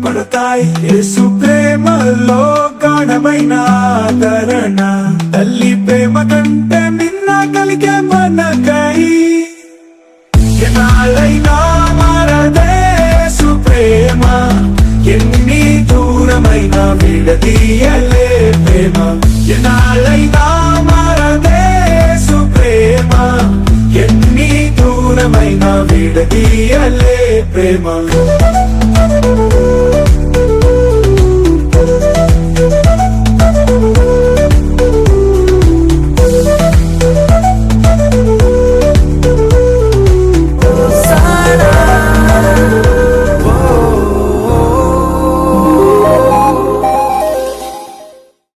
పడతాయి. యేసు ప్రేమలో గాఢమైన ఆదరణ, తల్లి ప్రేమ కంటే మిన్న కలిగే మనకై. ఎన్నాళ్ళైనా మారదే యేసు ప్రేమ, ఎన్ని దూరమైనా విడదీయలే ప్రేమ. ఎన్నాళ్ళైనా మారదే యేసు ప్రేమ, ఎన్ని దూరమైనా విడదీయలే ప్రేమ.